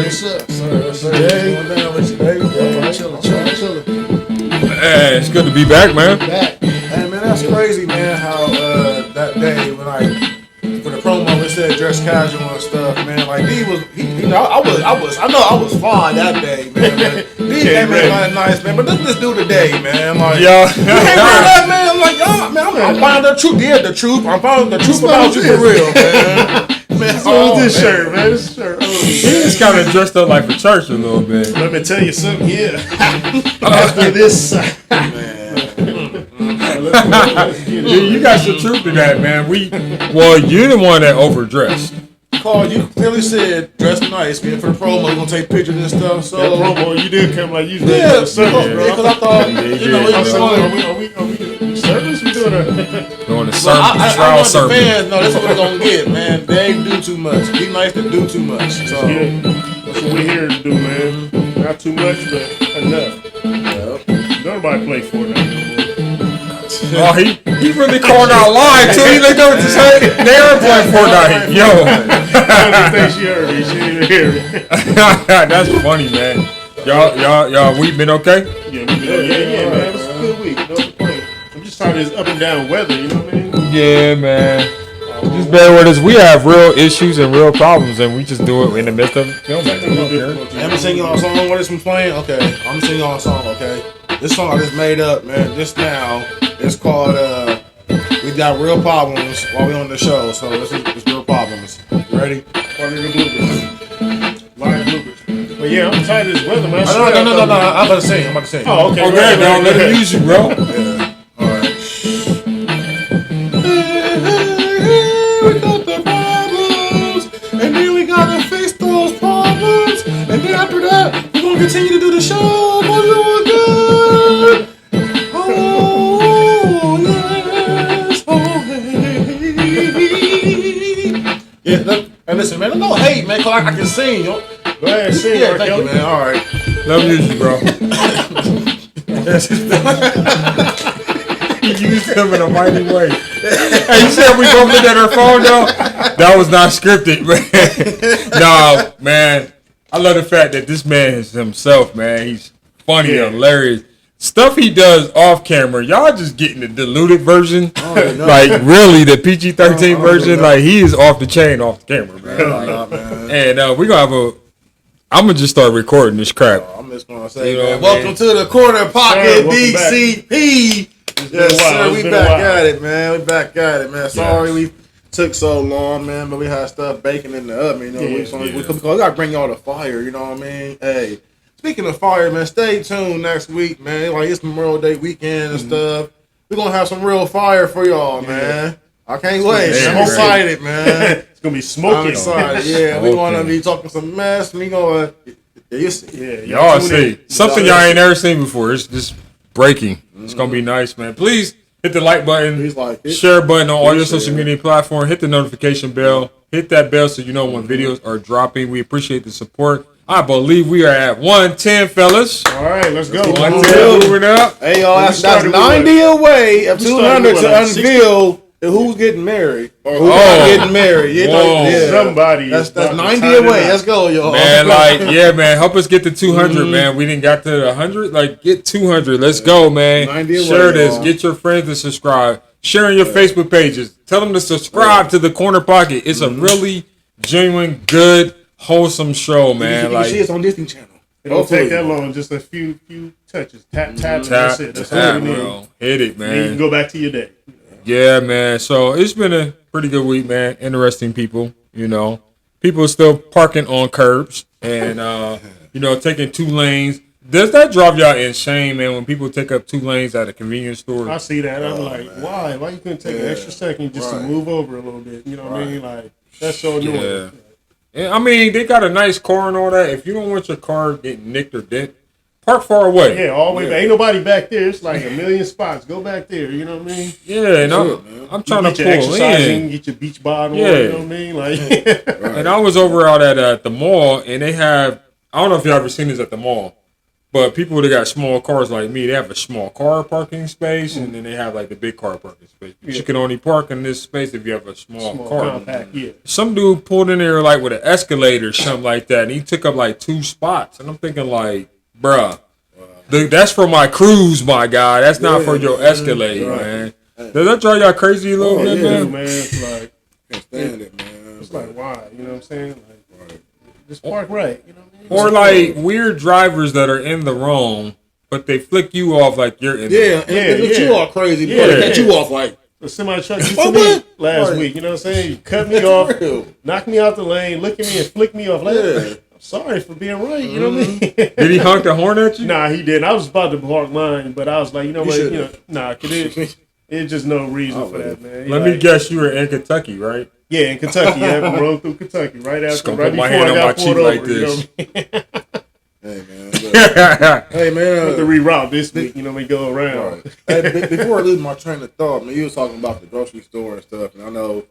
What's up, sir? What's up? Going down with you, baby? Chilling. Hey, it's good to be back, man. Back. Hey, man, that's crazy, man, how that day when for the promo it said dress casual and stuff, man. Like, I was fine that day, man. D came in like nice, man. But look at this dude today, man. Like, yeah. You can't wear that, man. I'm like, y'all, man, I'm finding the truth. Yeah, the truth. I'm finding the truth about you for real, man. Man, what's this shirt, man? This shirt. He just kind of dressed up like for church a little bit. Let me tell you something. Yeah. After this, You got some truth to that, man. You're the one that overdressed. Carl, you clearly said dress nice, man. For the promo, we're gonna take pictures and stuff. So that promo, you did come like you ready yeah, for the service, bro. Because I thought, are we service? We doing a trial service. Fans know this is what they're gonna get, man. They ain't do too much. Be nice to do too much. So yeah, that's what we're here to do, man. Not too much, but enough. Yep. Nobody play Fortnite no more. Oh, he really called out live too. He looked over to say they are playing Fortnite. Yo, I don't think she heard me. She didn't even hear me. That's funny, man. Y'all, we been okay? Yeah, we been okay. Yeah, man. It was a good week. No complaint. I'm just tired of this up and down weather. You know what I mean? Yeah, man. Just bear with us. We have real issues and real problems, and we just do it in the midst of filming. I'm gonna sing y'all a song. What is from playing? Okay, I'm gonna sing y'all a song. Okay, this song I just made up, man. Just now. It's called We Got Real Problems while we on the show. So this is Real Problems. You ready? Part of the bloopers. Live bloopers. But yeah, I'm tired of this weather, man. No. I'm about to sing. Oh, okay. Okay, now let him use you, bro. Yeah. All right. We got the problems, and then we gotta face those problems, and then after that, we're gonna continue to do the show. We're doing good. Oh yes, oh hey. Yeah, and listen, man, no hate, man, cause I can sing, yo. Go ahead, sing. Yeah, thank you, man. All right. Let him use you, bro. He used him in a mighty way. Hey, you said we both looked at our phone, though? That was not scripted, man. Nah, man. I love the fact that this man is himself, man. He's funny, hilarious. Stuff he does off camera, y'all just getting the diluted version. Like, really, the PG-13 version. Like, he is off the chain, off the camera, man. And we're going to have I'm going to just start recording this crap. I'm just going to say, man, welcome to the Corner Pocket, DCP. Yes, sir. We back at it, man. Sorry we took so long, man, but we had stuff baking in the oven. You know, we got to bring y'all the fire, you know what I mean? Hey. Speaking of fire, man, stay tuned next week, man. Like, it's Memorial Day weekend and stuff. We're going to have some real fire for y'all, man. I can't wait. I'm excited, man. It's going to be smoking. I'm excited, yeah. We're going to be talking some mess. We going to... you see. Y'all see. Something y'all ain't never seen before. It's just breaking. It's going to be nice, man. Please hit the like button, share button on all your social media platforms. Hit the notification bell. Hit that bell so you know when videos are dropping. We appreciate the support. I believe we are at 110, fellas. All right, let's go. 110, moving up. Hey, y'all, that's 90 away of 200 to unveil who's getting married or who's not getting married. You know, somebody. That's 90 away. Let's go, y'all. Man, man, help us get to 200, man. We didn't got to 100. Like, get 200. Let's go, man. 90 away, share this. Y'all. Get your friends to subscribe. Share on your Facebook pages. Tell them to subscribe to the Corner Pocket. It's a really genuine, good, wholesome show, man. You see it's on Disney Channel. It don't take that long. Just a few touches. Tap. That's it. That's all you need. Hit it, man. And you can go back to your day. Yeah, man. So it's been a pretty good week, man. Interesting people, you know. People are still parking on curbs and, taking 2 lanes. Does that drive y'all insane, man, when people take up 2 lanes at a convenience store? I see that. I'm like, why? Why you couldn't take an extra second just to move over a little bit? You know what I mean? Like, that's so annoying. Yeah. And, I mean, they got a nice car and all that. If you don't want your car getting nicked or dent, park far away. Yeah, all the way back. Ain't nobody back there. It's like a million spots. Go back there. You know what I mean? Yeah, and I'm trying to pull in. Get your beach bottle. Yeah. You know what I mean? Like, And I was over out at the mall, and they have, I don't know if y'all ever seen this at the mall. But people that got small cars like me, they have a small car parking space, and then they have like the big car parking space. But you can only park in this space if you have a small car. Compact, yeah. Some dude pulled in there like with an Escalade or something like that, and he took up like 2 spots. And I'm thinking like, bruh, that's for my cruise, my guy. That's not for your Escalade, man. Does that drive y'all crazy a little bit, man? Man, it's like, Can't stand it, man. it's like, why? You know what I'm saying? Like, just park right. You know what I mean? Or like weird drivers that are in the wrong, but they flick you off like you're in the wrong. They look you all crazy. Yeah, They cut you off like. So somebody tried to do to me last week. You know what I'm saying? You cut me off, knock me out the lane, look at me and flick me off. Like, I'm sorry for being right. You know what I mean? Did he honk the horn at you? Nah, he didn't. I was about to honk mine, but I was like, you know what? Nah, it's just no reason for that, man. Let me guess, you were in Kentucky, right? Yeah, in Kentucky. I rode through Kentucky right after. Just gonna right put my before hand I on my got pulled cheek like over, you know this. what I mean? Hey man, hey man. To reroute this week, you know, we go around. Hey, before I lose my train of thought, man, you was talking about the grocery store and stuff, and I know,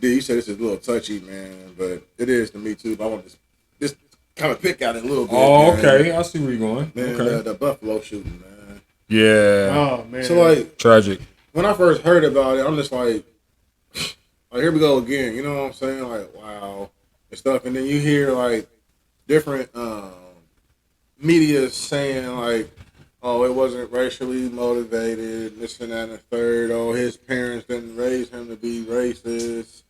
dude, you said this is a little touchy, man, but it is to me too. But I want to just kind of pick at it a little bit. Oh, man. okay. I see where you're going. Man, Okay. the Buffalo shooting, man. Yeah. Oh man. So like, Tragic. when I first heard about it, I'm just like, here we go again. You know what I'm saying? Like, wow, and stuff. And then you hear like different media saying like, oh, it wasn't racially motivated, this and that and the third. Oh, his parents didn't raise him to be racist.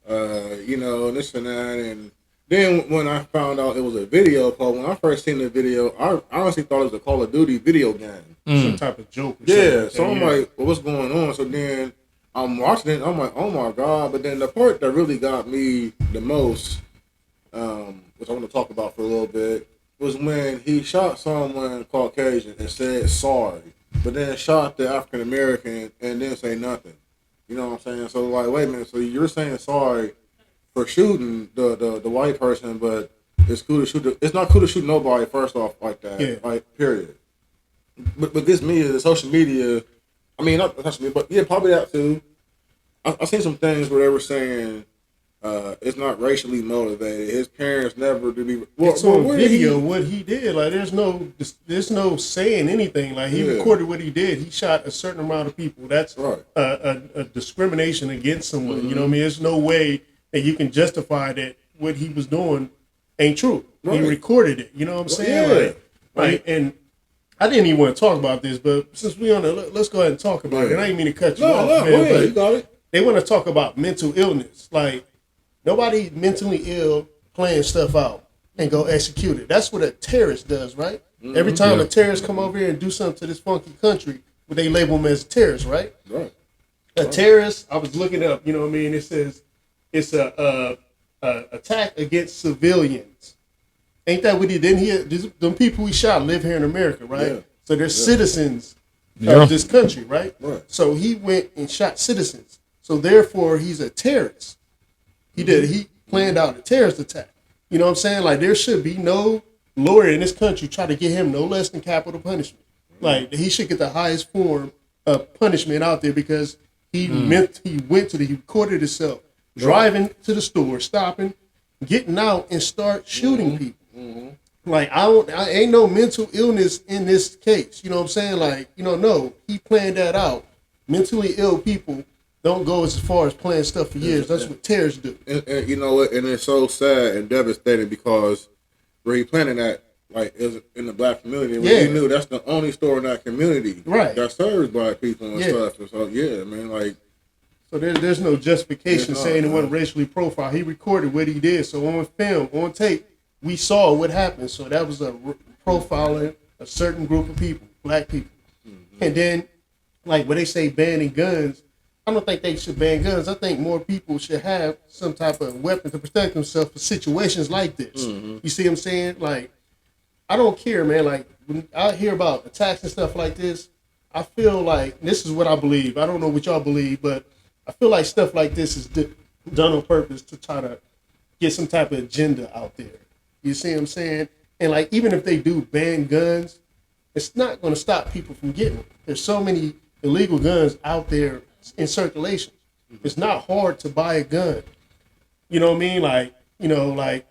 You know, this and that. And then when I found out it was a video call, when I first seen the video, I honestly thought it was a Call of Duty video game. Some type of joke. Or Yeah, like so I'm like, well, what's going on? So then I'm watching it, I'm like, oh my God. But then the part that really got me the most, which I want to talk about for a little bit, was when he shot someone Caucasian and said sorry, but then shot the African American and didn't say nothing. You know what I'm saying? So like, wait a minute, so you're saying sorry for shooting the white person, but it's cool to shoot it's not cool to shoot nobody first off like that. Yeah. Like, period. But this media, the social media, I mean, not social media, but yeah, probably that too. I seen some things where they were saying it's not racially motivated. His parents never did be. Well, it's on video what he did. Like there's no saying anything. Like he recorded what he did. He shot a certain amount of people. That's right. a discrimination against someone. You know what I mean? There's no way that you can justify that what he was doing ain't true. Right. He recorded it. You know what I'm saying? Like, and I didn't even want to talk about this, but since we on the, let's go ahead and talk about it. And I didn't mean to cut you off, man, go ahead. but You got it. they want to talk about mental illness. Like nobody mentally ill playing stuff out and go execute it. That's what a terrorist does, right? Mm-hmm. Every time a terrorist come over here and do something to this funky country, well, they label him as a terrorist, right? Right. A terrorist, I was looking up, you know what I mean? It says it's a attack against civilians. Ain't that what he did? Them people we shot live here in America, right? Yeah. So they're citizens of this country, right? So he went and shot citizens. So therefore, he's a terrorist. He planned out a terrorist attack. You know what I'm saying? Like there should be no lawyer in this country try to get him no less than capital punishment. Like he should get the highest form of punishment out there because he recorded himself driving to the store, stopping, getting out, and start shooting people. Mm-hmm. Like I ain't no mental illness in this case. You know what I'm saying? Like no, he planned that out. Mentally ill people don't go as far as planning stuff for years. That's what terrorists do. And you know what? And it's so sad and devastating because where he planning that, like, is in the black community. Where he knew that's the only store in that community that serves black people and stuff. And so man, like. So there's no justification saying it wasn't racially profiled. He recorded what he did. So on film, on tape, we saw what happened. So that was a profiling a certain group of people, black people. Mm-hmm. And then, like when they say banning guns, I don't think they should ban guns. I think more people should have some type of weapon to protect themselves for situations like this. Mm-hmm. You see what I'm saying? Like, I don't care, man. Like, when I hear about attacks and stuff like this, I feel like, this is what I believe. I don't know what y'all believe, but I feel like stuff like this is done on purpose to try to get some type of agenda out there. You see what I'm saying? And like, even if they do ban guns, it's not going to stop people from getting them. There's so many illegal guns out there in circulation. It's not hard to buy a gun. You know what I mean? Like,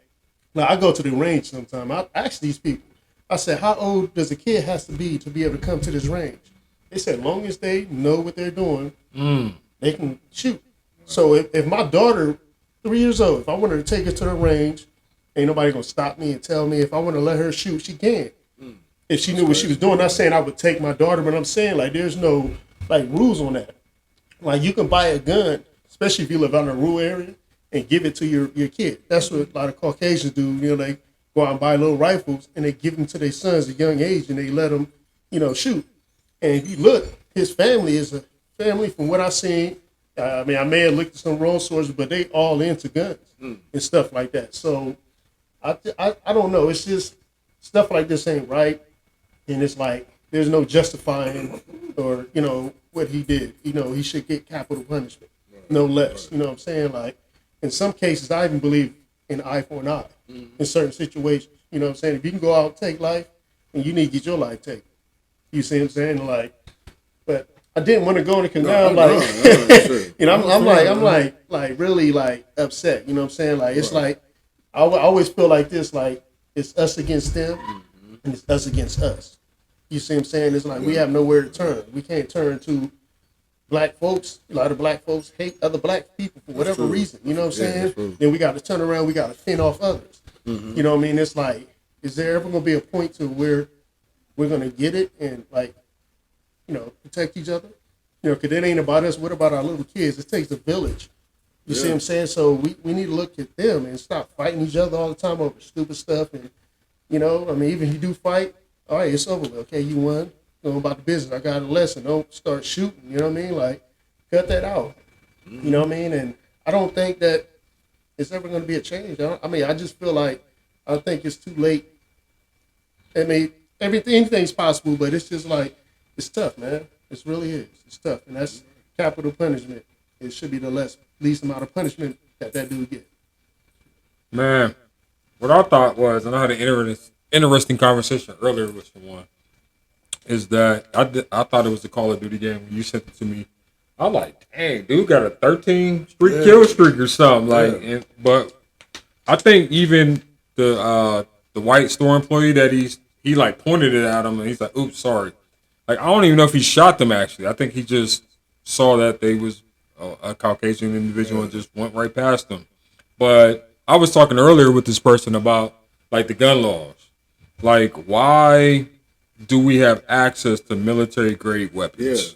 I go to the range sometime. I ask these people, I said, how old does a kid has to be able to come to this range? They said, long as they know what they're doing, they can shoot. So if my daughter, 3 years old, if I wanted to take her to the range, ain't nobody gonna stop me and tell me if I want to let her shoot, she can. If she knew what she was doing, not saying I would take my daughter, but I'm saying like there's no like rules on that. Like you can buy a gun, especially if you live out in a rural area, and give it to your kid. That's what a lot of Caucasians do. You know, they go out and buy little rifles and they give them to their sons at a young age and they let them, shoot. And if you look, his family is a family from what I've seen. I mean, I may have looked at some wrong sources, but they all into guns and stuff like that. So I don't know. It's just stuff like this ain't right. And it's like there's no justifying or, what he did. He should get capital punishment, no less. You know what I'm saying? Like in some cases, I even believe in eye for an eye in certain situations. You know what I'm saying? If you can go out and take life, and you need to get your life taken. You see what I'm saying? Like, but I didn't want to go in the canal. I'm like really like upset. You know what I'm saying? Like it's like I always feel like this. Like it's us against them, and it's us against us. You see what I'm saying? It's like we have nowhere to turn. We can't turn to black folks. A lot of black folks hate other black people for whatever reason. You know what I'm saying? Then we got to turn around. We got to fend off others. You know what I mean? It's like, is there ever going to be a point to where we're going to get it and like, protect each other? Because it ain't about us. What about our little kids? It takes a village. You see what I'm saying? So we need to look at them and stop fighting each other all the time over stupid stuff. And, even if you do fight, all right, it's over with. Okay, you won. Go about the business. I got a lesson. Don't start shooting. You know what I mean? Like, cut that out. You know what I mean? And I don't think that it's ever going to be a change. I just feel like I think it's too late. I mean, anything's possible, but it's just like, it's tough, man. It really is. It's tough. And that's capital punishment. It should be the least amount of punishment that dude get. Man, what I thought was, and I had an interesting conversation earlier with someone, is that I thought it was the Call of Duty game when you sent it to me. I'm like, dang, dude got a 13 kill streak or something. But I think even the white store employee that he like pointed it at him and he's like, oops, sorry. Like, I don't even know if he shot them actually. I think he just saw that they was a Caucasian individual and just went right past them. But I was talking earlier with this person about like the gun laws. Like, why do we have access to military grade weapons?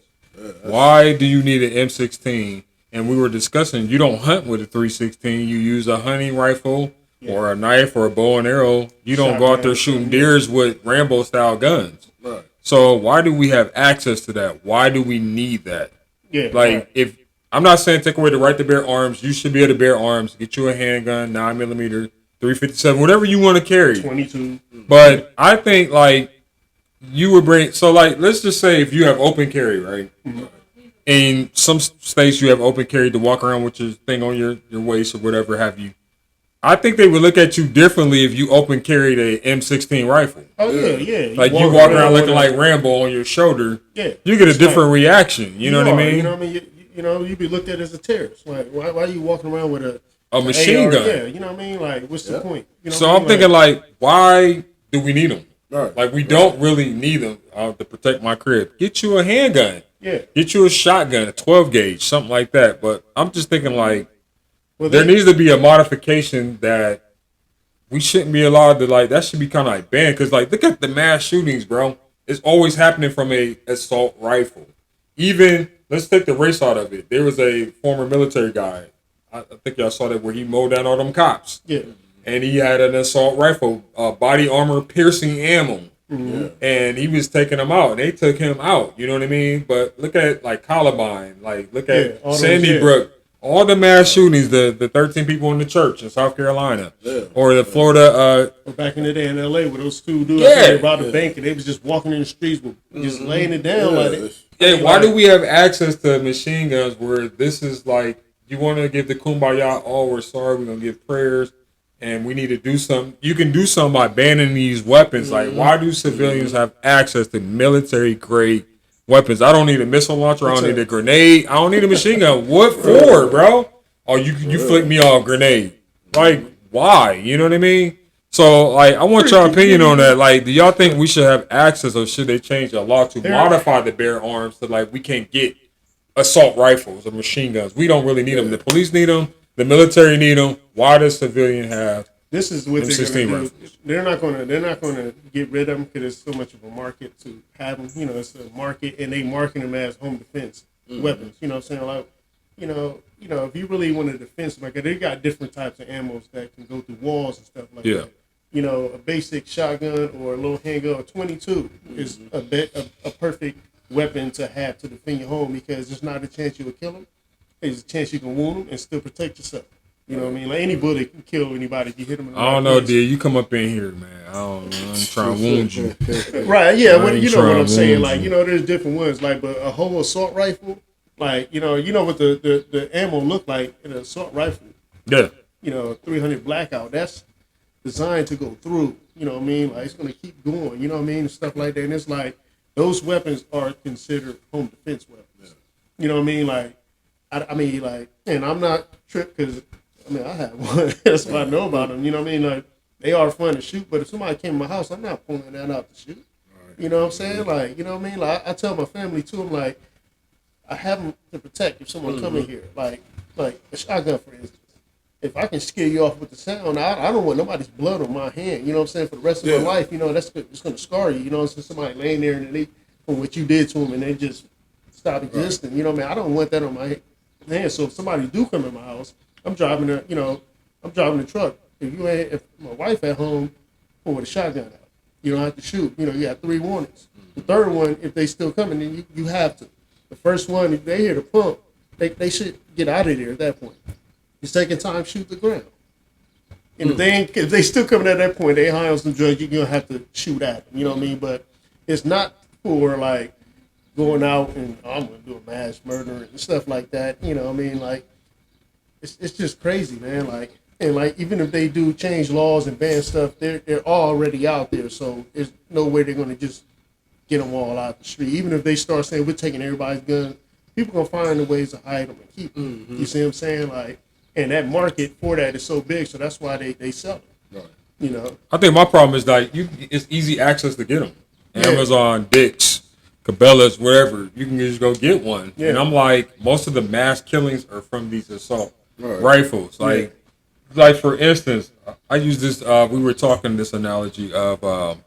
Why do you need an M16? And we were discussing, you don't hunt with a 316. You use a hunting rifle or a knife or a bow and arrow. You don't go out there shooting deers with Rambo style guns. Right. So why do we have access to that? Why do we need that? If I'm not saying take away the right to bear arms, you should be able to bear arms. Get you a handgun, 9mm, 357, whatever you want to carry. 22. But I think like you would bring, so like let's just say if you have open carry, right? Mm-hmm. In some states you have open carry to walk around with your thing on your waist or whatever have you. I think they would look at you differently if you open carried a M16 rifle. Oh yeah. Like you walk around looking like Rambo on your shoulder. Yeah. You get a different reaction. You know what I mean? You know what I mean? You be looked at as a terrorist. Like why are you walking around with a machine AR? gun? Yeah, you know what I mean? Like what's the point? So I'm thinking like, why do we need them? Right. Like we don't really need them to protect my crib. Get you a handgun. Yeah. Get you a shotgun, a 12 gauge, something like that. But I'm just thinking like, there needs to be a modification that we shouldn't be allowed to like. That should be kind of like banned because like look at the mass shootings, bro. It's always happening from a assault rifle. Even let's take the race out of it. There was a former military guy. I think y'all saw that where he mowed down all them cops. Yeah. And he had an assault rifle, body armor piercing ammo. Mm-hmm. And he was taking them out. And they took him out. You know what I mean? But look at like Columbine. Like look at Sandy Brook. All the mass shootings, the 13 people in the church in South Carolina, or the Florida. Back in the day in L.A. with those two dudes, they robbed a bank and they was just walking in the streets with just laying it down like that. Why do we have access to machine guns where this is like, you want to give the kumbaya, oh, we're sorry, we're going to give prayers, and we need to do something. You can do something by banning these weapons. Like, why do civilians have access to military-grade weapons? I don't need a missile launcher. I don't need a grenade. I don't need a machine gun. What for, bro? Oh, you flick me off grenade. Like, why? You know what I mean? So, like, I want your opinion on that. Like, do y'all think we should have access, or should they change the law to modify the bear arms so, like, we can't get assault rifles or machine guns? We don't really need them. The police need them. The military need them. Why does civilian have? This is what they're M16 going to do. They're not going to get rid of them because there's so much of a market to have them. You know, it's a market, and they market them as home defense weapons. You know what I'm saying? Like, you know, if you really want to defend something, they got different types of ammos that can go through walls and stuff like that. You know, a basic shotgun or a little handgun or 22 is a perfect weapon to have to defend your home because there's not a chance you will kill them. There's a chance you can wound them and still protect yourself. You know what I mean? Like any bullet can kill anybody if you hit them. I don't know, dude. You come up in here, man. I don't know. I'm trying to wound you. Right? Yeah. Well, you know what I'm saying? Like, you know, there's different ones. Like, but a whole assault rifle, like, you know what the ammo look like in an assault rifle. Yeah. You know, 300 blackout. That's designed to go through. You know what I mean? Like, it's gonna keep going. You know what I mean? And stuff like that. And it's like those weapons are considered home defense weapons. You know what I mean? Like, I mean, like, and I'm not tripped because. I mean, I have one. That's what I know about them. You know what I mean? Like, they are fun to shoot, but if somebody came to my house, I'm not pulling that out to shoot. Right. You know what I'm saying? Like, you know what I mean? Like, I tell my family, too, I'm like, I have them to protect if someone come in here. Like a shotgun, for instance. If I can scare you off with the sound, I don't want nobody's blood on my hand. You know what I'm saying? For the rest of my life, you know, it's going to scar you. You know, so somebody laying there and from what you did to them and they just stop existing. You know what I mean? I don't want that on my hand. So if somebody do come in my house, I'm driving the truck. If my wife at home, pull with a shotgun out. You don't have to shoot. You know, you have 3 warnings. The third one, if they still coming, then you have to. The first one, if they hear the pump, they should get out of there at that point. The second time, shoot the ground. And if they still coming at that point, they high on some drugs, you're gonna have to shoot at them. You know what I mean? But it's not for like going out and I'm gonna do a mass murder and stuff like that. You know what I mean? Like. It's just crazy, man. Like, and like, even if they do change laws and ban stuff, they're already out there. So there's no way they're going to just get them all out the street. Even if they start saying we're taking everybody's guns, people gonna find the ways to hide them and keep them. You see what I'm saying? Like, and that market for that is so big, so that's why they sell it. Right. You know. I think my problem is like it's easy access to get them. Amazon, Dick's, Cabela's, wherever you can just go get one. And I'm like, most of the mass killings are from these assault rifles. Like for instance, I use this. We were talking this analogy of,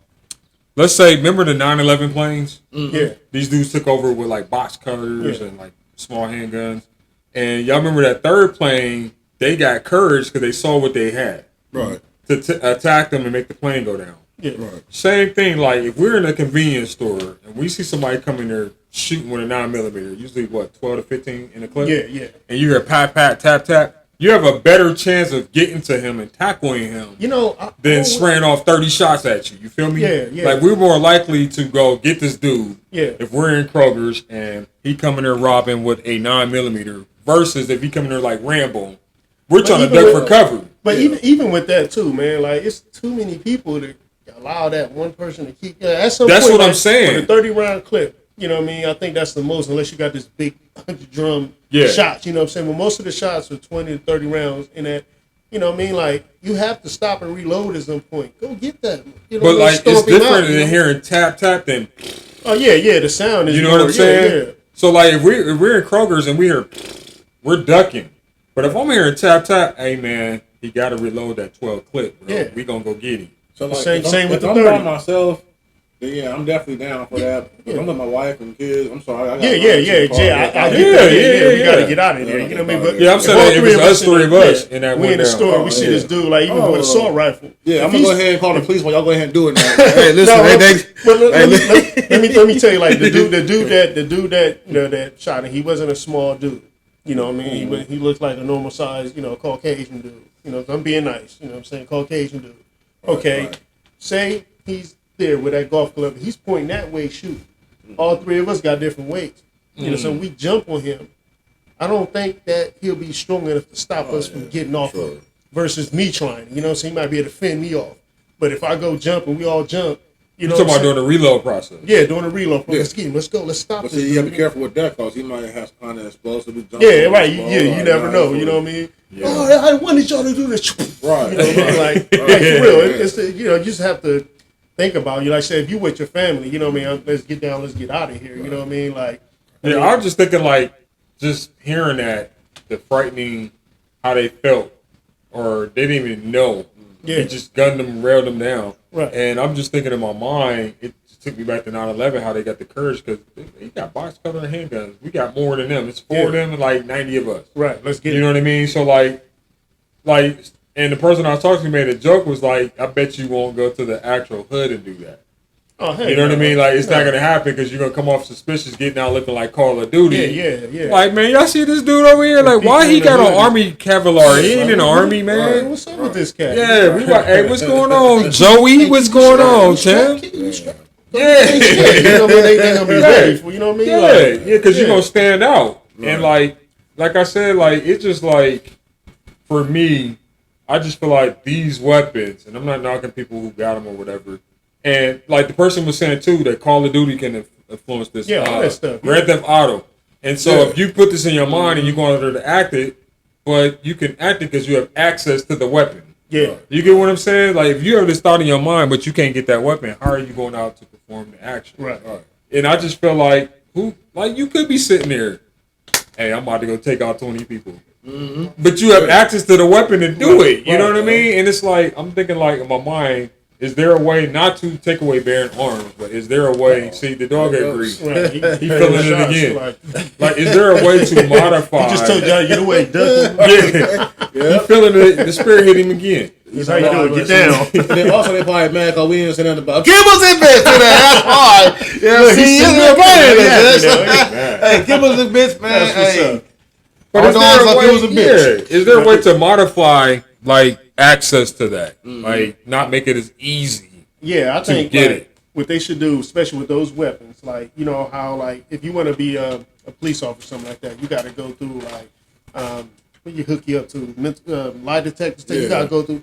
let's say, remember the 9/11 planes? Yeah. These dudes took over with like box cutters and like small handguns. And y'all remember that third plane? They got courage because they saw what they had. Right. To attack them and make the plane go down. Yeah. Right. Same thing. Like if we're in a convenience store and we see somebody come in there shooting with a 9mm, usually 12 to 15 in a clip. Yeah. And you hear pat, pat, tap, tap. You have a better chance of getting to him and tackling him, than spraying off 30 shots at you. You feel me? Yeah. Like we're more likely to go get this dude. Yeah. If we're in Kroger's and he coming there robbing with a 9mm versus if he coming there like Rambo, we're trying to duck for cover. But even with that too, man, like it's too many people to allow that one person to keep. At some that's point, what I'm saying. For the 30-round clip. You know what I mean? I think that's the most, unless you got this big 100-drum shots. You know what I'm saying? But most of the shots are 20 to 30 rounds. In that, you know what I mean? Like, you have to stop and reload at some point. Go get that. You know, but, like, it's different than hearing tap, tap than... Oh, yeah, the sound is... You know what I'm saying? Yeah. So, like, if we're in Kroger's and we hear... We're ducking. But if I'm hearing tap, tap, hey, man, he got to reload that 12 clip, bro. Yeah. We going to go get him. So, like, same with the 30. I'm by myself... Yeah, I'm definitely down for that. I'm with my wife and kids. I'm sorry. I get that. We got to get out of there. You know what I mean? But I'm saying it was us three of us in that we in the store. We see this dude, like, even with an assault rifle. Yeah, I'm going to go ahead and call the police while y'all go ahead and do it now. Hey, listen. Let me tell you, like, the dude that shot him, he wasn't a small dude. You know what I mean? He looked like a normal size, Caucasian dude. You know, I'm being nice. You know what I'm saying? Caucasian dude. Okay. Right. Say he's there with that golf club, he's pointing that way shooting. All three of us got different weights. You know, so we jump on him. I don't think that he'll be strong enough to stop us from getting off of him versus me trying. You know, so he might be able to fend me off. But if I go jump and we all jump, You You know, talking what about I'm doing the reload process? saying? Yeah, doing a reload. Yeah. Let's get him. Let's go. Let's stop But this. see, you have to dude. be careful with that because he might have kind of explosive. Yeah, right. You never know. You know what I mean? Yeah. Oh, I wanted y'all to do this. Right. You know what I mean? Like for real. It's you just have to think about. Like I said, if you with your family, you know what I mean. Let's get down. Let's get out of here. You know what I mean? Like Yeah, I was just thinking, like, just hearing that, the frightening, how they felt, or they didn't even know. Yeah. He just gunned them, railed them down. Right. And I'm just thinking in my mind, it just took me back to 9/11, how they got the courage, because they got box cutter and handguns. We got more than them. It's four of them and like 90 of us. right. Let's get You know what I mean? So, like, and the person I was talking to made a joke, was like, I bet you won't go to the actual hood and do that. Oh, hey, You know what I mean? Like, it's not no. going to happen because you're going to come off suspicious getting out looking like Call of Duty. Yeah. Like, man, y'all see this dude over here? Like, why he got on Army Cavalier? He ain't in the Army, Hey, man. what's up with this cat? Yeah, we like, hey, what's going on, Joey? What's going on, Tim? Yeah. They gonna be ready for, you know what I mean? Yeah, because you're going to stand out. And, like I said, like, it's just like, for me, I just feel like these weapons, and I'm not knocking people who got them or whatever, and like the person was saying too, that Call of Duty can influence this. Yeah, all that stuff. Grand Theft Auto. And so if you put this in your mind and you're going there to act it, but you can act it because you have access to the weapon. Yeah. You get what I'm saying? Like, if you have this thought in your mind, but you can't get that weapon, how are you going out to perform the action? Right. And I just feel like, you could be sitting there, hey, I'm about to go take out 20 people. Mm-hmm. But you have access to the weapon to do it. You know what I mean? And it's like, I'm thinking, like, in my mind, is there a way not to take away bearing arms, but is there a way? See, the dog agrees. Right. He feeling it again. Like, is there a way to modify? He just told y'all to get away, duck. He feeling it. The spirit hit him again. That's how you do it. Get down. And then also they probably mad because we didn't say nothing about. Give us a bitch to that. That's hard. Yeah, see, he's you're sitting playing there, it. Hey, give us a bitch, man. That's what's Hey. up. But Our is there dogs a like way? it was a bitch. Is there a way to modify, like, access to that? Like, not make it as easy. Yeah, I think get like, it. what they should do, especially with those weapons, like, you know how, like, if you want to be a police officer or something like that, you got to go through, like, what you hook you up to, lie detectors. You got to go through.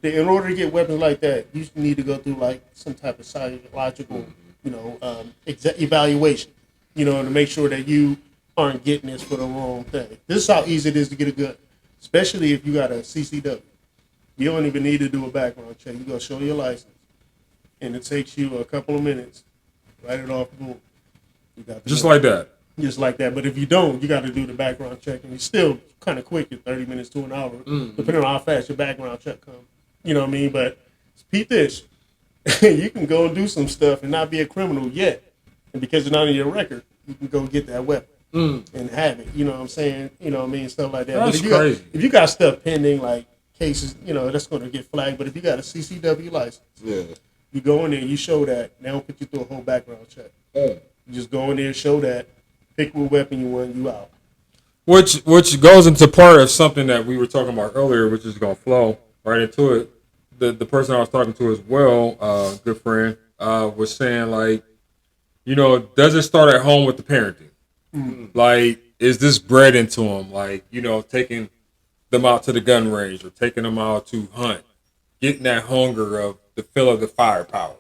In order to get weapons like that, you need to go through, like, some type of psychological, you know, evaluation, you know, to make sure that you aren't getting this for the wrong thing. This is how easy it is to get a gun, especially if you got a CCW. You don't even need to do a background check. You go show your license, and it takes you a couple of minutes. Write it off, boom. You got Just like that. Just like that. But if you don't, you got to do the background check, and it's still kind of quick at 30 minutes to an hour, depending on how fast your background check comes. You know what I mean? But peep this. You can go and do some stuff and not be a criminal yet. And because it's not in your record, you can go get that weapon and have it. You know what I'm saying? You know what I mean? Stuff like that. That's but crazy. If you got stuff pending, like cases, you know, that's going to get flagged. But if you got a CCW license, you go in there, you show that, they don't put you through a whole background check. You just go in there, show that, pick what weapon you want, you out. Which goes into part of something that we were talking about earlier, which is going to flow right into it. The person I was talking to as well, good friend, was saying, like, you know, does it start at home with the parenting? Like, is this bred into them? Like, you know, taking them out to the gun range or taking them out to hunt, getting that hunger of the feel of the firepower.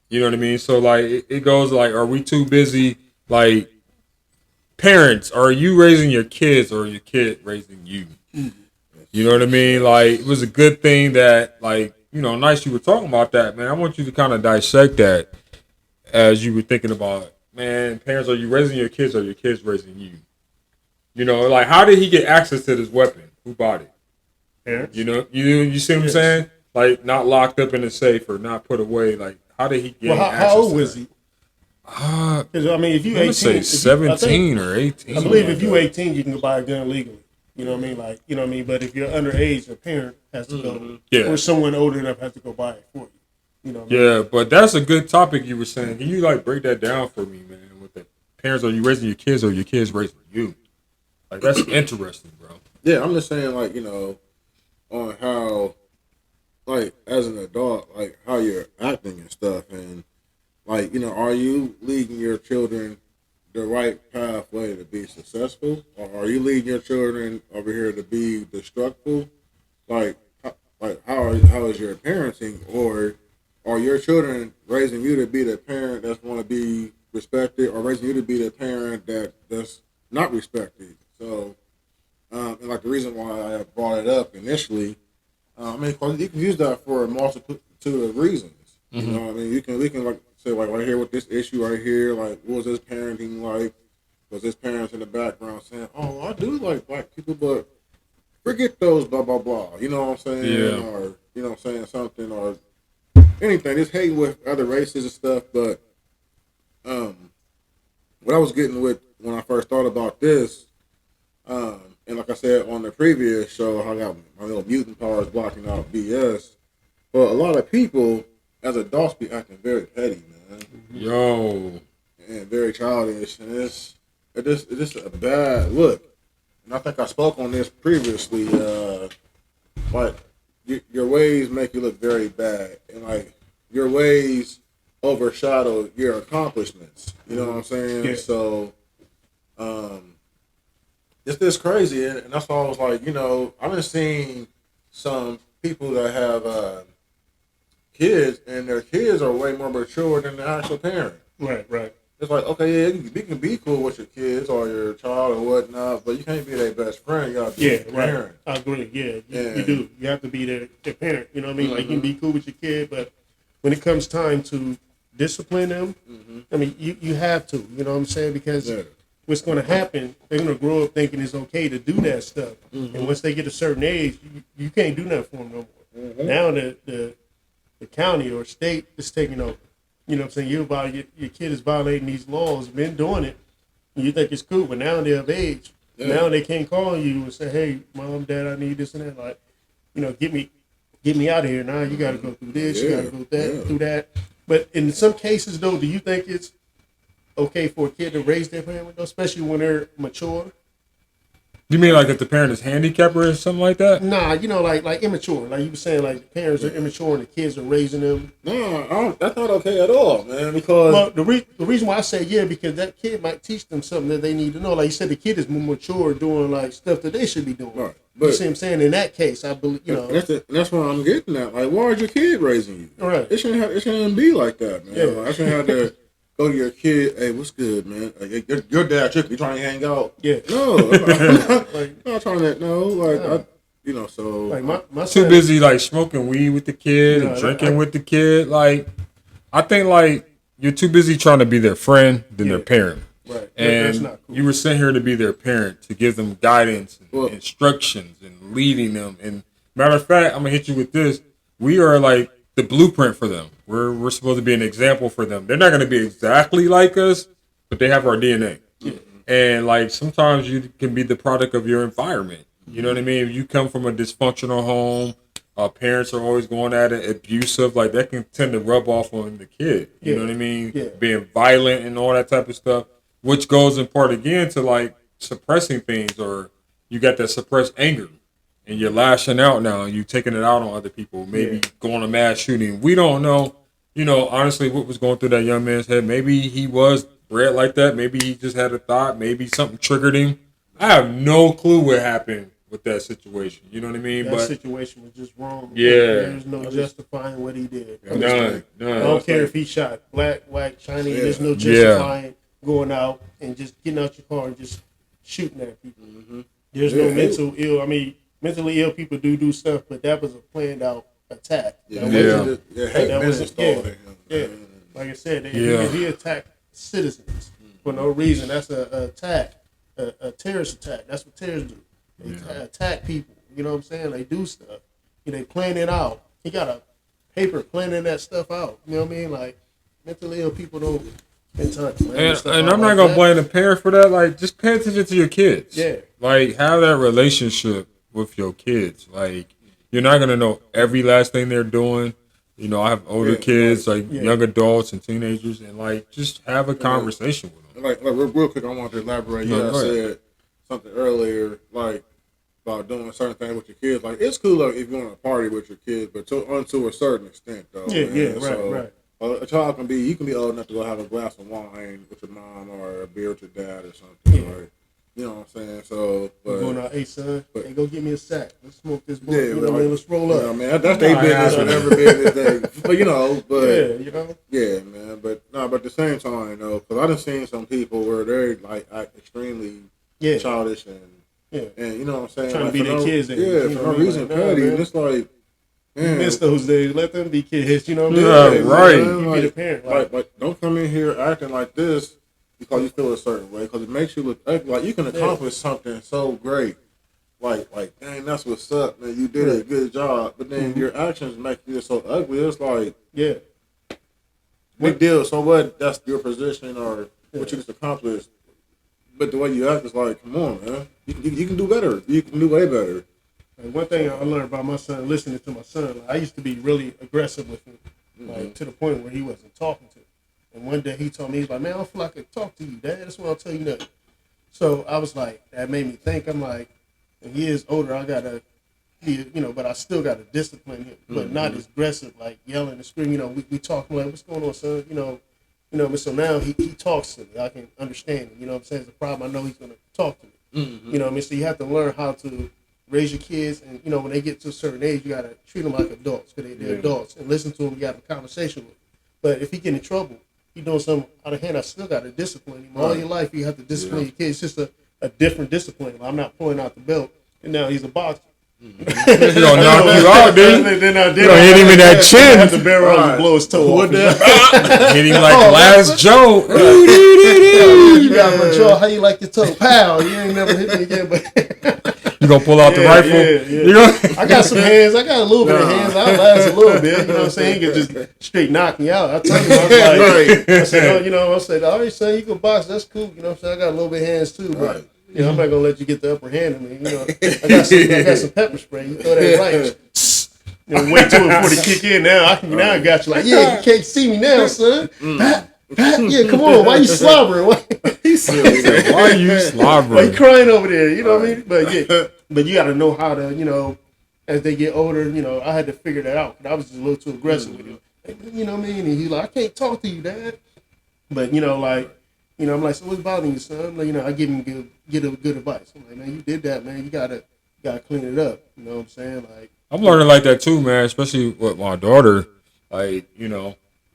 You know what I mean? So, like, it goes like, are we too busy? Like, parents, are you raising your kids or your kid raising you? You know what I mean? Like, it was a good thing that, like, you know, nice you were talking about that, man. I want you to kind of dissect that as you were thinking about, man, parents, are you raising your kids or your kids raising you? You know, like, how did he get access to this weapon? Who bought it? Parents. You know, you see what I'm saying? Like, not locked up in a safe or not put away. Like, how did he get access how old to was that? he? Because, I mean, if you I'm 18, gonna say 17 or 18. I believe if you 18, you can buy a gun legally. You know what I mean? Like, you know what I mean? But if you're underage, a parent has to go, or someone older enough has to go buy it for you. You know what I mean? Yeah, but that's a good topic you were saying. Can you, like, break that down for me, man? With the parents, are you raising your kids or your kids raising you? Like, that's interesting, bro. Yeah, I'm just saying, like, you know, on how, like, as an adult, like, how you're acting and stuff. And, like, you know, are you leading your children the right pathway to be successful? Or are you leading your children over here to be destructive? Like how is your parenting? Or are your children raising you to be the parent that's going to be respected, or raising you to be the parent that's not respected? So, and like the reason why I brought it up initially, I mean, cause you can use that for a multitude of reasons. You know what I mean? We can like say like right here with this issue right here, like what was his parenting like? Was his parents in the background saying, "Oh, I do like black people, but forget those blah blah blah." You know what I'm saying? Yeah. Or you know what I'm saying, something or anything. Just hate with other races and stuff. But what I was getting with when I first thought about this, and like I said on the previous show, I got my little mutant powers blocking out BS. But a lot of people, as adults, be acting very petty, man. Yo. And very childish, and it's just a bad look. And I think I spoke on this previously. But your ways make you look very bad, and like your ways overshadow your accomplishments. You know what I'm saying? Yeah. So, it's this crazy, and that's why I was like, I've been seeing some people that have kids, and their kids are way more mature than the actual parent. Right. It's like, okay, yeah, you can be cool with your kids or your child or whatnot, but you can't be their best friend. You gotta be their parent. I agree. Yeah, you do. You have to be their parent. You know what I mean? Like, you can be cool with your kid, but when it comes time to discipline them, I mean, you have to. You know what I'm saying? Because what's going to happen, they're going to grow up thinking it's okay to do that stuff. And once they get a certain age, you can't do nothing for them no more. Now the county or state is taking over. You know what I'm saying? Your kid is violating these laws, been doing it, and you think it's cool, but now they're of age. Yeah. Now they can't call you and say, "Hey, mom, dad, I need this and that." Like, get me out of here. Now you got to go through this, you got to go through that. But in some cases, though, do you think it's okay for a kid to raise their family, though, especially when they're mature? You mean like if the parent is handicapped or something like that? Nah, like immature. Like you were saying, like the parents are immature and the kids are raising them. No, that's not okay at all, man. Because the reason why I say because that kid might teach them something that they need to know. Like you said, the kid is more mature, doing like stuff that they should be doing. Right. But you see what I'm saying? In that case, I believe that's what I'm getting at. Like, why is your kid raising you? All right. It shouldn't be like that, man. Yeah. Like, I shouldn't have to go to your kid. Hey, what's good, man? Like, your dad tripping. You trying to hang out? Yeah. No, I'm not trying to. No, like so. Like my too son, busy like smoking weed with the kid and drinking with the kid. Like, I think like you're too busy trying to be their friend than their parent. Right. And that's not cool. you were sent here to be their parent, to give them guidance and instructions and leading them. And matter of fact, I'm gonna hit you with this. We are like the blueprint for them. We're supposed to be an example for them. They're not gonna be exactly like us, but they have our DNA. Yeah. And like sometimes you can be the product of your environment. You know what I mean? If you come from a dysfunctional home, parents are always going at it, abusive, like that can tend to rub off on the kid. You know what I mean? Yeah. Being violent and all that type of stuff. Which goes in part again to like suppressing things, or you got that suppressed anger and you're lashing out now and you're taking it out on other people, maybe going to mass shooting. We don't know, honestly, what was going through that young man's head. Maybe he was bred like that. Maybe he just had a thought. Maybe something triggered him. I have no clue what happened with that situation. You know what I mean? That situation was just wrong. Yeah. There's no justifying what he did. None. I don't care if he shot black, white, Chinese. Yeah. There's no justifying going out and just getting out your car and just shooting at people. Mm-hmm. There's no mentally ill people do stuff, but that was a planned out attack. Yeah. Like I said, he attacked citizens for no reason. That's a attack, a terrorist attack. That's what terrorists do. They attack people. You know what I'm saying? They do stuff. They plan it out. He got a paper planning that stuff out. You know what I mean? Like mentally ill people don't. And I'm not gonna blame the parent for that. Like, just pay attention to your kids. Yeah. Like, have that relationship with your kids. Like, you're not gonna know every last thing they're doing. I have older kids, like young adults and teenagers, and like just have a conversation with them. Like real quick, I want to elaborate. I said something earlier, like about doing certain things with your kids. Like, it's cool if you want to party with your kids, but to a certain extent, though. Right. A child you can be old enough to go have a glass of wine with your mom or a beer with your dad or something. Right? You know what I'm saying? So, but going out, hey son, hey, go get me a sack. Let's smoke this boy. yeah, You know what I mean? Let's roll up. You know, man, that's their business, whatever business they. But you know, but Yeah, you know. yeah, man. But no, but at the same time, you know, because I done seen some people where they're like act extremely childish and you know what I'm saying, trying like, to be their kids. Yeah, for no reason, petty. And it's like, man, miss those days. Let them be kids. You know what Yeah, I mean? right. You be the parent. Like, don't come in here acting like this because you feel a certain way, because it makes you look like you can accomplish something so great. Like, dang, that's what's up, man. You did a good job, but then your actions make you so ugly. It's like, big deal. So what? That's your position or what you just accomplished. But the way you act is like, come on, man. You can do better. You can do way better. And one thing I learned about my son, listening to my son, like, I used to be really aggressive with him, like to the point where he wasn't talking to me. And one day he told me, he's like, man, I don't feel like I can talk to you, Dad. That's why I'll tell you nothing. So I was like, that made me think. I'm like, and he is older. I gotta, but I still gotta discipline him, but not as aggressive, like yelling and screaming. You know, we talk like, what's going on, son? But so now he talks to me. I can understand him. You know what I'm saying? It's a problem. I know he's gonna talk to me. You know what I mean? So you have to learn how to raise your kids, and when they get to a certain age, you gotta treat them like adults because they're adults, and listen to them. You got a conversation with them. But if he get in trouble, he doing something out of hand, I still got to discipline him. All your life, you have to discipline your kids. It's just a different discipline. I'm not pulling out the belt, and now he's a boxer. He gonna knock you out, dude. Then I You gonna hit him in that chin. have to barrel and blow his toe off. Hit him like Last Joe. You got my jaw. How you like your toe? Pow. You ain't never hit me again, but. You gonna pull out the rifle? Yeah. I got some hands. I got a little bit of hands. I'll last a little bit. You know what I'm saying? He could just straight knock me out. I told him, I was like, I said, all right, son, you can box. That's cool. You know what I'm saying? I got a little bit of hands too, but I'm not gonna let you get the upper hand of me. I got some pepper spray. You throw that right. Wait till it before they kick in. Now I got you. Like, you can't see me now, son. Yeah, come on. Why you slobbering? Why you slobbering? Why you crying over there? You know what I mean? But you got to know how to, as they get older, I had to figure that out. I was just a little too aggressive with him. You know what I mean? And he's like, I can't talk to you, Dad. But, I'm like, so what's bothering you, son? Like, I give him good advice. I'm like, man, you did that, man. You gotta clean it up. You know what I'm saying? Like, I'm learning like that too, man, especially with my daughter. Like,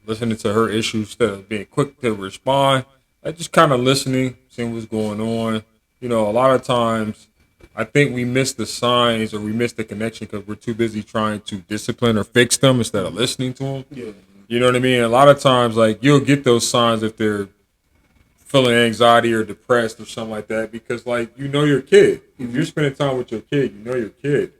listening to her issues instead of being quick to respond. Like, just kind of listening, seeing what's going on. A lot of times I think we miss the signs or we miss the connection because we're too busy trying to discipline or fix them instead of listening to them. Yeah. You know what I mean? A lot of times, like, you'll get those signs if they're feeling anxiety or depressed or something like that because, like, your kid. If you're spending time with your kid, your kid.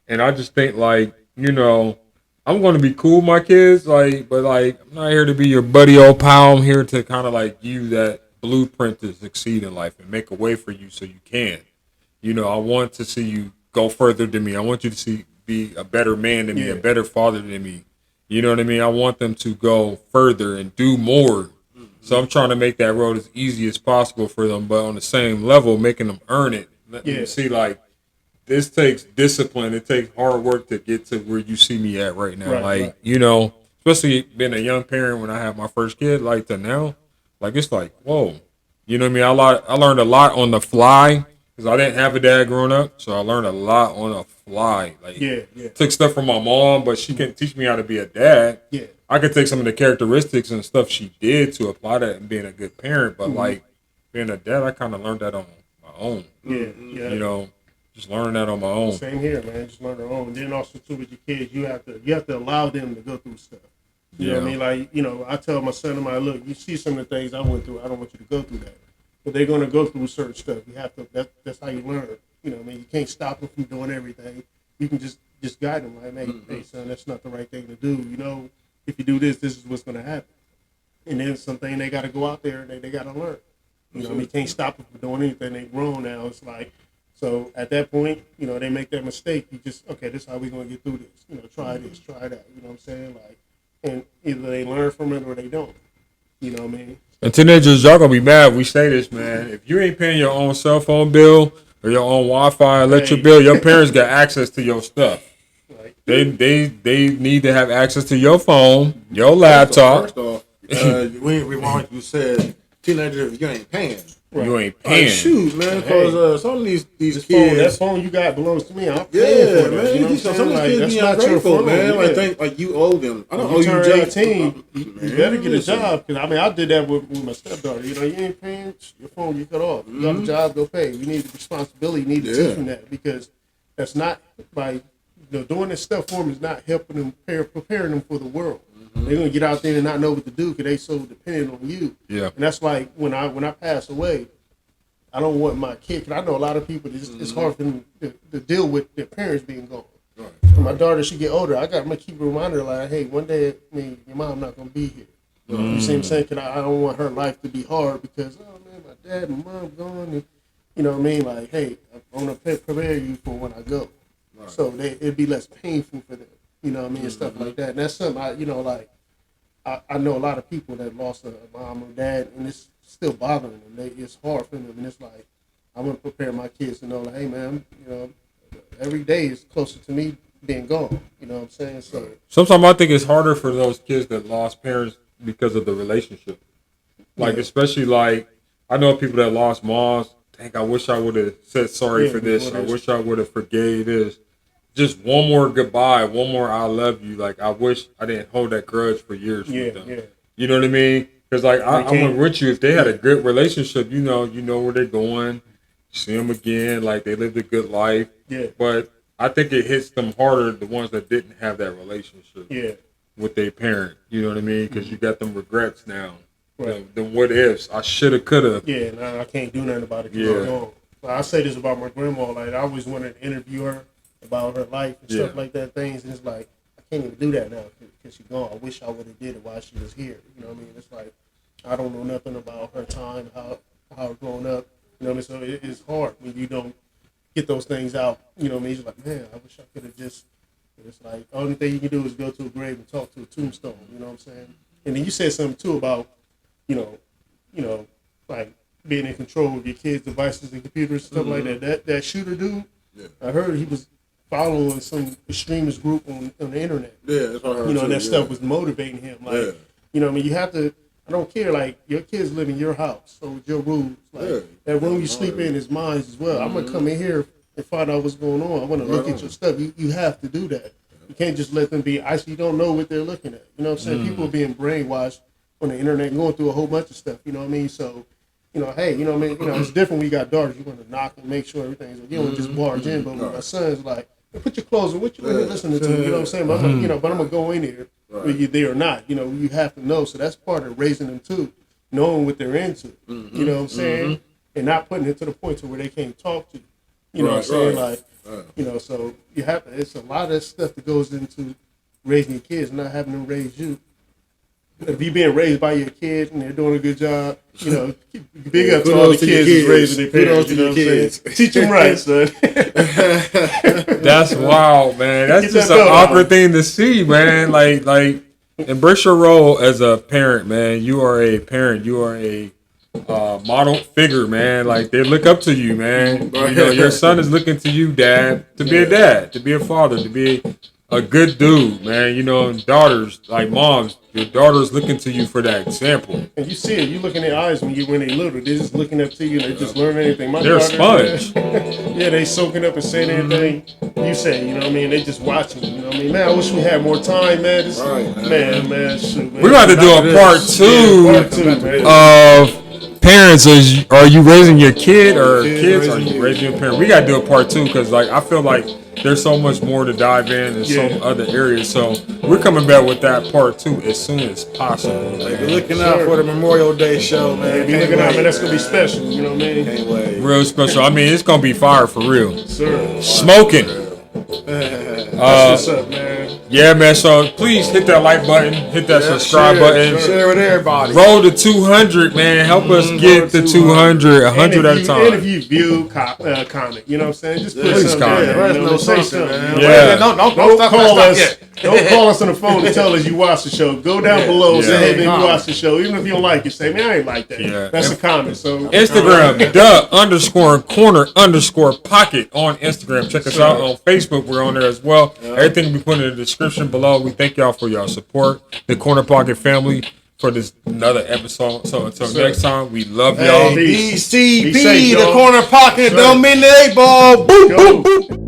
And I just think, like, I'm going to be cool with my kids, like, but, like, I'm not here to be your buddy old pal. I'm here to kind of, like, give you that blueprint to succeed in life and make a way for you so you can. I want to see you go further than me. I want you to be a better man than me, a better father than me. You know what I mean? I want them to go further and do more. So I'm trying to make that road as easy as possible for them, but on the same level, making them earn it. Let them see, like, this takes discipline. It takes hard work to get to where you see me at right now. Especially being a young parent when I had my first kid, like to now, like, it's like, whoa. You know what I mean? I learned a lot on the fly because I didn't have a dad growing up. So I learned a lot on the fly. Like, took stuff from my mom, but she couldn't teach me how to be a dad. Yeah. I could take some of the characteristics and stuff she did to apply that and being a good parent. But like being a dad, I kind of learned that on my own. Yeah. Just learning that on my own. Same here, man. Just learn their own. And then also too with your kids, you have to allow them to go through stuff. You know what I mean? Like, I tell my son, look, you see some of the things I went through. I don't want you to go through that. But they're gonna go through certain stuff. You have to. That's how you learn. You know what I mean? You can't stop them from doing everything. You can just guide them. Like, hey, son, that's not the right thing to do. If you do this, this is what's gonna happen. And then something they got to go out there and they got to learn. You know what I mean? You can't stop them from doing anything. They grown now. It's like. So at that point, they make that mistake. You just, okay, this is how we're going to get through this. Try this, try that. You know what I'm saying? Like, and either they learn from it or they don't. You know what I mean? And teenagers, y'all going to be mad if we say this, man. If you ain't paying your own cell phone bill or your own Wi-Fi electric bill, your parents got access to your stuff. Right. They need to have access to your phone, your laptop. First off, we rewind. You said teenagers, you ain't paying. You ain't paying. Like, shoot, man, because some of these Phone, kids. that phone you got belongs to me. I'm Yeah, paying for that. man. You know what I'm Some saying? of Like, these that's kids be not your ungrateful, phone, man. Like yeah. think like you owe them. I don't When owe you you turn Jake. 18, you better get a listen. job. Cause I mean, I did that with my stepdaughter. You know, you ain't paying, your phone you cut off. You got a job, go pay. You need responsibility. You need to teach them that, because that's not by doing this stuff for them is not helping them preparing them for the world. They're gonna get out there and not know what to do because they so dependent on you. Yeah. And that's like when I pass away, I don't want my kid. Cause I know a lot of people. It's hard for them to deal with their parents being gone. Right. When my daughter, she get older, I'm gonna keep a reminder like, hey, one day, your mom not gonna be here. You see what I'm saying? Cause I don't want her life to be hard because, oh man, my dad and mom gone, and you know what I mean? Like, hey, I want to prepare you for when I go, Right. so it'd be less painful for them. You know what I mean? And stuff like that. And that's something I know a lot of people that lost a mom or dad, and it's still bothering them. It's hard for them, and it's like I want to prepare my kids to know, like, hey man, every day is closer to me being gone. You know what I'm saying? So Sometimes I think it's harder for those kids that lost parents because of the relationship. Like, especially like, I know people that lost moms. Dang, I wish I would have said sorry for this. I wish I would have forgave this. Just one more goodbye, one more I love you. Like, I wish I didn't hold that grudge for years with them. yeah. You know what I mean? Because like I'm with you. If they had a good relationship, you know where they're going. You see them again, like they lived a good life. Yeah. But I think it hits them harder, the ones that didn't have that relationship with their parent. You know what I mean? Because you got them regrets now. Right. The what ifs. I shoulda, coulda. Yeah, and I can't do nothing about it. Yeah. I say this about my grandma. Like, I always wanted to interview her about her life and stuff like that. Things, and it's like I can't even do that now because she's gone. I wish I would have did it while she was here. You know what I mean? It's like I don't know nothing about her time, how growing up. You know what I mean? So it's hard when you don't get those things out. You know what I mean? It's like, man, I wish I could have just. It's like the only thing you can do is go to a grave and talk to a tombstone. You know what I'm saying? And then you said something too about like being in control of your kids' devices and computers and stuff like that. That shooter dude, I heard he was following some extremist group on the internet. Yeah, that's what I heard. And that stuff was motivating him. Like, you know what I mean? You have to, I don't care, like, your kids live in your house, so with your rules. Like, that room you sleep in is mine as well. I'm going to come in here and find out what's going on. I want to look at your stuff. You have to do that. You can't just let them be, you don't know what they're looking at. You know what I'm saying? People are being brainwashed on the internet and going through a whole bunch of stuff. You know what I mean? So, hey, you know what I mean? It's different when you got daughters. You want to knock and make sure everything's okay. You don't just barge in. But when my son's like, hey, put your clothes on. What you listening to? You know what I'm saying? But I'm gonna, but I'm gonna go in there, whether you're there or not. You have to know. So that's part of raising them too, knowing what they're into. You know what I'm saying? And not putting it to the point to where they can't talk to you. You know what I'm saying? Like, so you have. It's a lot of stuff that goes into raising your kids, not having them raise you. If you're being raised by your kid and they're doing a good job, big up to all the kids who's raising their parents. You know what I'm saying? Teach them right, son. That's wild, man. That's just an awkward thing to see, man. Like, embrace your role as a parent, man. You are a parent. You are a model figure, man. Like, they look up to you, man. Your son is looking to you, dad, to be a dad, to be a father, to be a good dude, man. And daughters, like moms, your daughter's looking to you for that example. And you see it. You look in their eyes when they're little. They're just looking up to you. They just learn anything. They're a sponge. Yeah, they soaking up and saying anything you say. You know what I mean? They just watching. You know what I mean? Man, I wish we had more time, man. Man, shoot, man. We're about to do a part two of parents. Are you raising your kid, or kids are you raising your parent? We got to do a part two because, like, I feel like there's so much more to dive in some other areas. So we're coming back with that part two as soon as possible. Like, be looking out for the Memorial Day show, man. Be looking out, man. That's gonna be special. You know what I mean? Can't wait. Real special. I mean, it's gonna be fire for real. Sir. Smoking. That's what's up, man. Yeah, man. So please hit that like button, hit that subscribe button. Share with everybody. Roll to 200, man. Help us get the 200, 100 at a time. And if you view, comment, you know what I'm saying? Just put something comment. there. Say something, man. Yeah. Don't call us. Don't call us on the phone and tell us you watched the show. Go down below and say, hey, man, you watched the show. Even if you don't like it, say, man, I ain't like that. Yeah. That's a comment. So Instagram, _corner_pocket on Instagram. Check us out on Facebook. We're on there as well. Everything we put in the description below. We thank y'all for y'all support. The Corner Pocket family. for this another episode. So until Sir. next time, we love Hey, y'all. Peace. DCP, Be safe, the y'all. corner pocket, Sir. don't mean the 8 ball. Boop, Go. boop, boop.